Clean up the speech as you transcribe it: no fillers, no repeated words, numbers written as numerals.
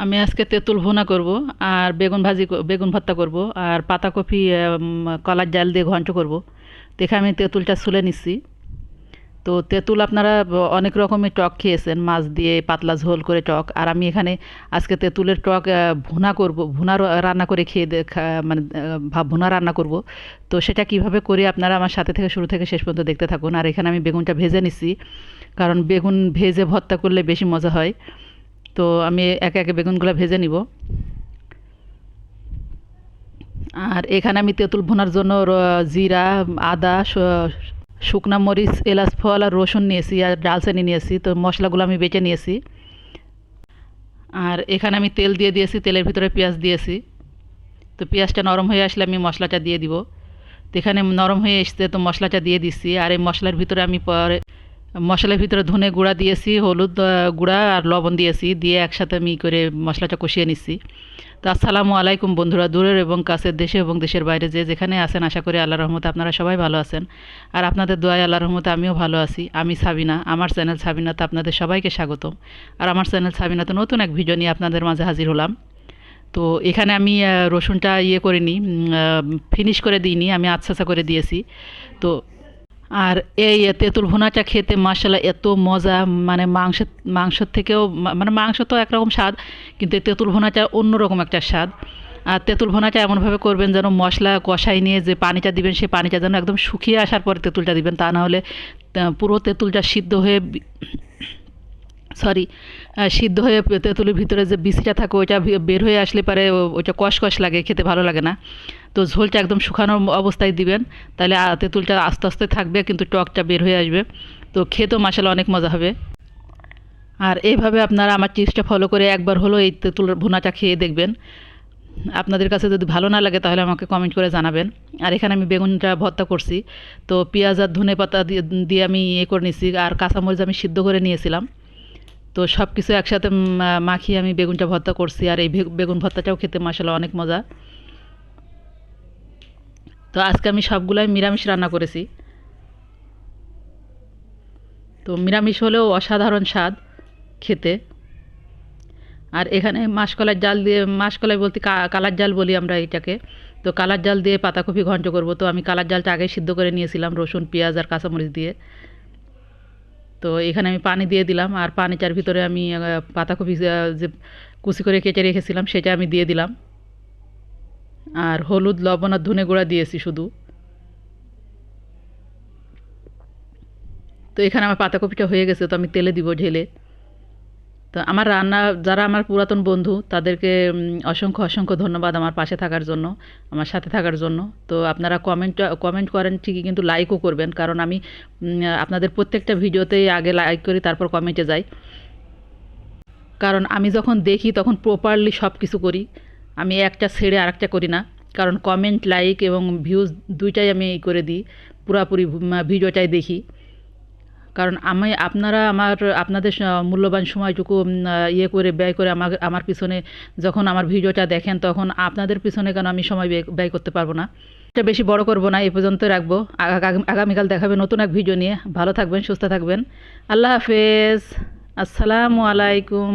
আমি আজকে তেঁতুল ভুনা করব আর বেগুন ভর্তা করব আর পাতাকপি কলার জাল দিয়ে ঘন্ট করব। দেখে আমি তেঁতুলটা ছুলে নিচ্ছি। তো তেঁতুল আপনারা অনেক রকমের টক খেয়েছেন, মাছ দিয়ে পাতলা ঝোল করে টক, আর আমি এখানে আজকে তেঁতুলের টক ভুনা করব, রান্না করে মানে ভুনা রান্না করব। তো সেটা কিভাবে করি আপনারা আমার সাথে থেকে শুরু থেকে শেষ পর্যন্ত দেখতে থাকুন। আর এখানে আমি বেগুনটা ভেজে নিচ্ছি, কারণ বেগুন ভেজে ভর্তা করলে বেশি মজা হয়। তো আমি একে একে বেগুনগুলো ভেজে নিব। আর এখানে আমি তেঁতুল ভুনার জন্য জিরা, আদা, শুকনা মরিচ, এলাচ ফল আর রসুন নিয়েছি, আর ডালচিনি নিয়েছি। তো মশলাগুলো আমি বেটে নিয়েছি। আর এখানে আমি তেল দিয়ে দিয়েছি, তেলের ভিতরে পেঁয়াজ দিয়েছি। তো পেঁয়াজটা নরম হয়ে আসলে আমি মশলাটা দিয়ে দিব। তো এখানে নরম হয়ে এসছে, তো মশলাটা দিয়ে দিচ্ছি। আর এই মশলার ভিতরে ধনে গুঁড়া দিয়েছি, হলুদ গুঁড়া আর লবণ দিয়েছি, দিয়ে একসাথে আমি করে মশলাটা কষিয়ে নিচ্ছি। তো আসসালামু আলাইকুম বন্ধুরা, দূরের এবং কাছের, দেশে এবং দেশের বাইরে যে যেখানে আছেন, আশা করি আল্লাহর রহমতে আপনারা সবাই ভালো আছেন। আর আপনাদের দোয়ায় আল্লাহর রহমতে আমিও ভালো আছি। আমি সাবিনা, আমার চ্যানেল সাবিনাতে আপনাদের সবাইকে স্বাগতম। আর আমার চ্যানেল সাবিনাতে নতুন এক ভিডিও নিয়ে আপনাদের মাঝে হাজির হলাম। তো এখানে আমি রসুনটা করিনি, ফিনিশ করে দিইনি, আমি আচ্ছা করে দিয়েছি। তো আর এই তেঁতুল ভুনাটা খেতে মাশাআল্লাহ এত মজা, মানে মাংসের থেকেও, মানে মাংস তো একরকম স্বাদ, কিন্তু এই তেঁতুল ভুনাটা অন্যরকম একটা স্বাদ। আর তেঁতুল ভুনাটা এমনভাবে করবেন যেন মশলা কষাই নিয়ে যে পানিটা দিবেন, সেই পানিটা যেন একদম শুকিয়ে আসার পরে তেঁতুলটা দিবেন, তা না হলে পুরো তেঁতুলটা সরি সিদ্ধ হয়ে তেঁতুলের ভিতরে যে বিচিটা থাকে ওইটা বের হয়ে আসলে পারে ওইটা কষ লাগে, খেতে ভালো লাগে না। তো ঝোলটা একদম শুকানো অবস্থায় দিবেন, তাহলে তেঁতুলটা আস্তে আস্তে থাকবে কিন্তু টকটা বের হয়ে আসবে। তো খেতেও মাসালা অনেক মজা হবে। আর এইভাবে আপনারা আমার টিপসটা ফলো করে একবার হলো এই তেঁতুলের ভুনাটা খেয়ে দেখবেন। আপনাদের কাছে যদি ভালো না লাগে তাহলে আমাকে কমেন্ট করে জানাবেন। আর এখানে আমি বেগুনটা ভর্তা করছি। তো পেঁয়াজ আর ধনে পাতা দিয়ে আমি করে নিয়েছি, আর কাঁচামরিচ আমি সিদ্ধ করে নিয়েছিলাম। তো সব কিছু একসাথে মাখিয়ে আমি বেগুনটা ভর্তা করছি। আর এই বেগুন ভর্তাটাও খেতে মাশাআল্লাহ অনেক মজা। তো আজকে আমি সবগুলাই নিরামিষ রান্না করেছি। তো নিরামিষ হলেও অসাধারণ স্বাদ খেতে। আর এখানে মাসকলাই বলতে কালার জাল বলি আমরা এটাকে। তো কালার জাল দিয়ে পাতাকপি ঘন্ট করব। তো আমি কালার জালটা আগে সিদ্ধ করে নিয়েছিলাম রসুন, পেঁয়াজ আর কাঁচামরিচ দিয়ে। তো এখানে আমি পানি দিয়ে দিলাম, আর পানিটার ভিতরে আমি পাতাকপি যে কুচি করে কেটে রেখেছিলাম সেটা আমি দিয়ে দিলাম। আর হলুদ, লবণ আর ধনে গুঁড়া দিয়েছি শুধু। তো এখানে আমার পাতাকপিটা হয়ে গেছে, তো আমি তেলে দিব ঢেলে। তো আমার যারা আমার পুরাতন বন্ধু তাদেরকে অসংখ্য অসংখ্য ধন্যবাদ আমার পাশে থাকার জন্য, আমার সাথে থাকার জন্য। তো আপনারা কমেন্ট করেন ঠিকই, কিন্তু লাইকও করবেন, কারণ আমি আপনাদের প্রত্যেকটা ভিডিওতেই আগে লাইক করি, তারপর কমেন্টে যাই। কারণ আমি যখন দেখি তখন প্রপারলি সব কিছু করি, আমি একটা ছেড়ে আরেকটা করি না। কারণ কমেন্ট, লাইক এবং ভিউজ দুইটাই আমি করে দিই, পুরাপুরি ভিডিওটাই দেখি। কারণ আপনারা আপনাদের মূল্যবান সময়টুকু করে ব্যয় করে আমার পিছনে যখন আমার ভিডিওটা দেখেন, তখন আপনাদের পিছনে কেন আমি সময় ব্যয় করতে পারবো না। এটা বেশি বড় করব না, এই পর্যন্ত রাখবো। আগামীকাল দেখাবে নতুন এক ভিডিও নিয়ে। ভালো থাকবেন, সুস্থ থাকবেন। আল্লাহ হাফেজ। আসসালামু আলাইকুম।